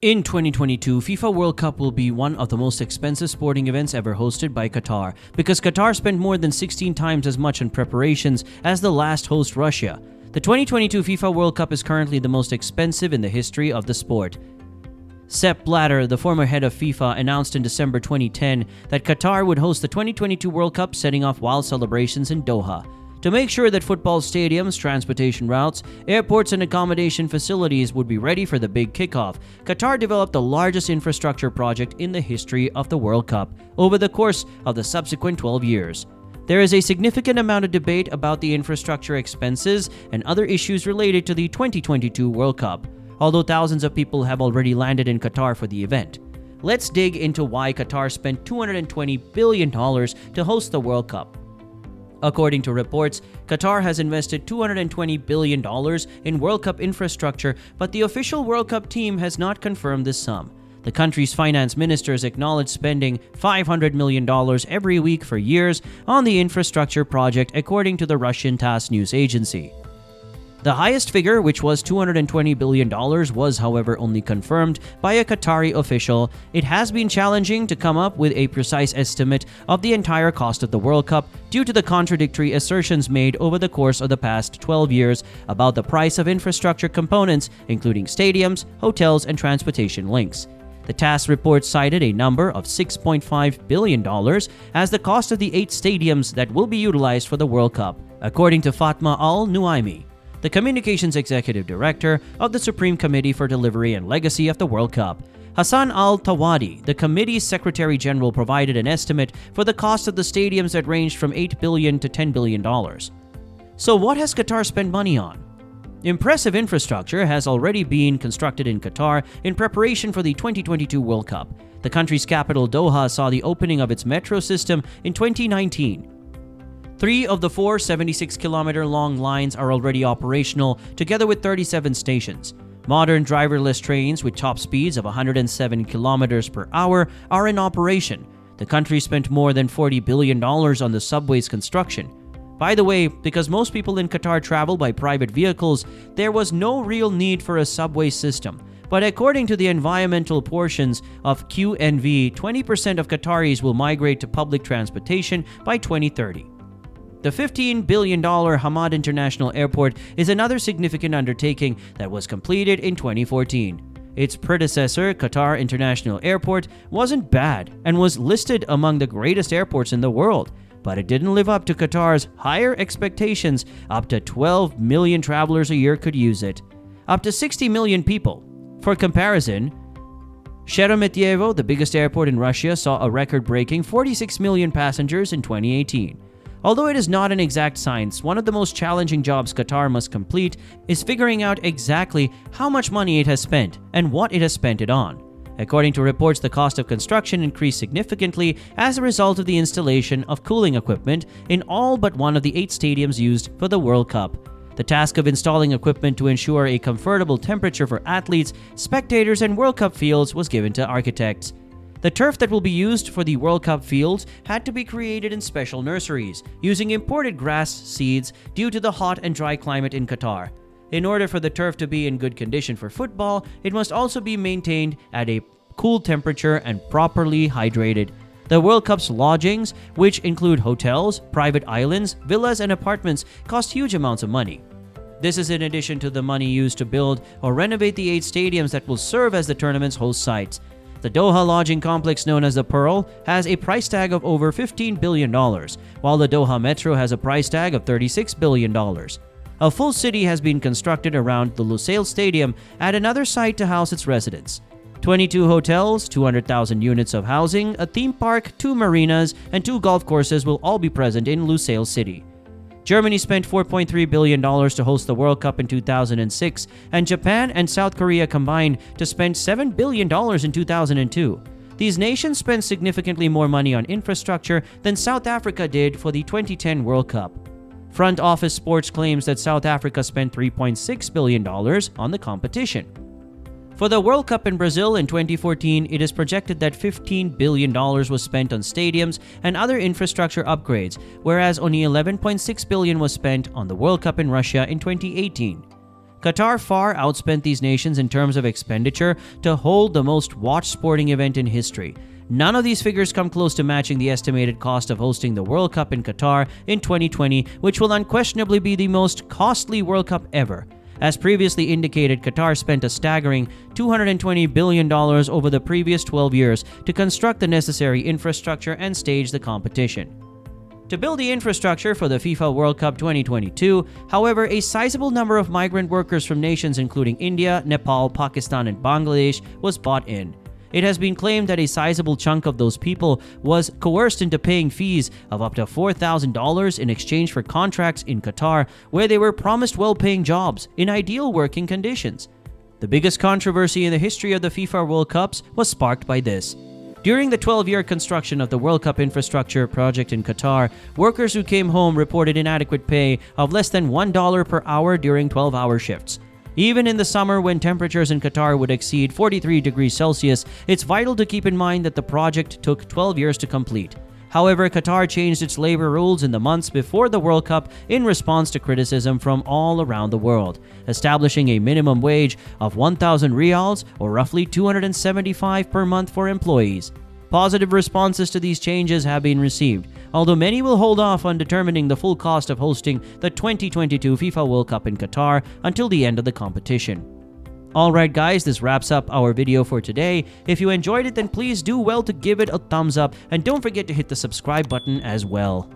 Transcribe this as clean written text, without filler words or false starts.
In 2022, FIFA World Cup will be one of the most expensive sporting events ever hosted by Qatar, because Qatar spent more than 16 times as much on preparations as the last host, Russia. The 2022 FIFA World Cup is currently the most expensive in the history of the sport. Sepp Blatter, the former head of FIFA, announced in December 2010 that Qatar would host the 2022 World Cup, setting off wild celebrations in Doha. To make sure that football stadiums, transportation routes, airports, and accommodation facilities would be ready for the big kickoff, Qatar developed the largest infrastructure project in the history of the World Cup over the course of the subsequent 12 years. There is a significant amount of debate about the infrastructure expenses and other issues related to the 2022 World Cup, although thousands of people have already landed in Qatar for the event. Let's dig into why Qatar spent $220 billion to host the World Cup. According to reports, Qatar has invested $220 billion in World Cup infrastructure, but the official World Cup team has not confirmed this sum. The country's finance ministers acknowledged spending $500 million every week for years on the infrastructure project, according to the Russian TASS news agency. The highest figure, which was $220 billion, was, however, only confirmed by a Qatari official. It has been challenging to come up with a precise estimate of the entire cost of the World Cup due to the contradictory assertions made over the course of the past 12 years about the price of infrastructure components, including stadiums, hotels, and transportation links. The TASS report cited a number of $6.5 billion as the cost of the 8 stadiums that will be utilized for the World Cup, according to Fatma Al-Nuaimi, the Communications Executive Director of the Supreme Committee for Delivery and Legacy of the World Cup. Hassan Al-Tawadi, the committee's Secretary General, provided an estimate for the cost of the stadiums that ranged from $8 billion to $10 billion. So what has Qatar spent money on? Impressive infrastructure has already been constructed in Qatar in preparation for the 2022 World Cup. The country's capital, Doha, saw the opening of its metro system in 2019. 3 of the 4 76-kilometer-long lines are already operational, together with 37 stations. Modern driverless trains with top speeds of 107 kilometers per hour are in operation. The country spent more than $40 billion on the subway's construction. By the way, because most people in Qatar travel by private vehicles, there was no real need for a subway system. But according to the environmental portions of QNV, 20% of Qataris will migrate to public transportation by 2030. The $15 billion Hamad International Airport is another significant undertaking that was completed in 2014. Its predecessor, Qatar International Airport, wasn't bad and was listed among the greatest airports in the world, but it didn't live up to Qatar's higher expectations. Up to 12 million travelers a year could use it. Up to 60 million people. For comparison, Sheremetyevo, the biggest airport in Russia, saw a record-breaking 46 million passengers in 2018. Although it is not an exact science, one of the most challenging jobs Qatar must complete is figuring out exactly how much money it has spent and what it has spent it on. According to reports, the cost of construction increased significantly as a result of the installation of cooling equipment in all but one of the 8 stadiums used for the World Cup. The task of installing equipment to ensure a comfortable temperature for athletes, spectators, and World Cup fields was given to architects. The turf that will be used for the World Cup fields had to be created in special nurseries, using imported grass seeds due to the hot and dry climate in Qatar. In order for the turf to be in good condition for football, it must also be maintained at a cool temperature and properly hydrated. The World Cup's lodgings, which include hotels, private islands, villas, and apartments, cost huge amounts of money. This is in addition to the money used to build or renovate the 8 stadiums that will serve as the tournament's host sites. The Doha lodging complex, known as the Pearl, has a price tag of over $15 billion, while the Doha Metro has a price tag of $36 billion. A full city has been constructed around the Lusail Stadium at another site to house its residents. 22 hotels, 200,000 units of housing, a theme park, 2 marinas, and 2 golf courses will all be present in Lusail City. Germany spent $4.3 billion to host the World Cup in 2006, and Japan and South Korea combined to spend $7 billion in 2002. These nations spent significantly more money on infrastructure than South Africa did for the 2010 World Cup. Front Office Sports claims that South Africa spent $3.6 billion on the competition. For the World Cup in Brazil in 2014, it is projected that $15 billion was spent on stadiums and other infrastructure upgrades, whereas only $11.6 billion was spent on the World Cup in Russia in 2018. Qatar far outspent these nations in terms of expenditure to hold the most watched sporting event in history. None of these figures come close to matching the estimated cost of hosting the World Cup in Qatar in 2020, which will unquestionably be the most costly World Cup ever. As previously indicated, Qatar spent a staggering $220 billion over the previous 12 years to construct the necessary infrastructure and stage the competition. To build the infrastructure for the FIFA World Cup 2022, however, a sizable number of migrant workers from nations including India, Nepal, Pakistan, and Bangladesh was brought in. It has been claimed that a sizable chunk of those people was coerced into paying fees of up to $4,000 in exchange for contracts in Qatar, where they were promised well-paying jobs in ideal working conditions. The biggest controversy in the history of the FIFA World Cups was sparked by this. During the 12-year construction of the World Cup infrastructure project in Qatar, workers who came home reported inadequate pay of less than $1 per hour during 12-hour shifts. Even in the summer, when temperatures in Qatar would exceed 43 degrees Celsius, it's vital to keep in mind that the project took 12 years to complete. However, Qatar changed its labor rules in the months before the World Cup in response to criticism from all around the world, establishing a minimum wage of 1,000 riyals, or roughly $275 per month for employees. Positive responses to these changes have been received, although many will hold off on determining the full cost of hosting the 2022 FIFA World Cup in Qatar until the end of the competition. Alright guys, this wraps up our video for today. If you enjoyed it, then please do well to give it a thumbs up and don't forget to hit the subscribe button as well.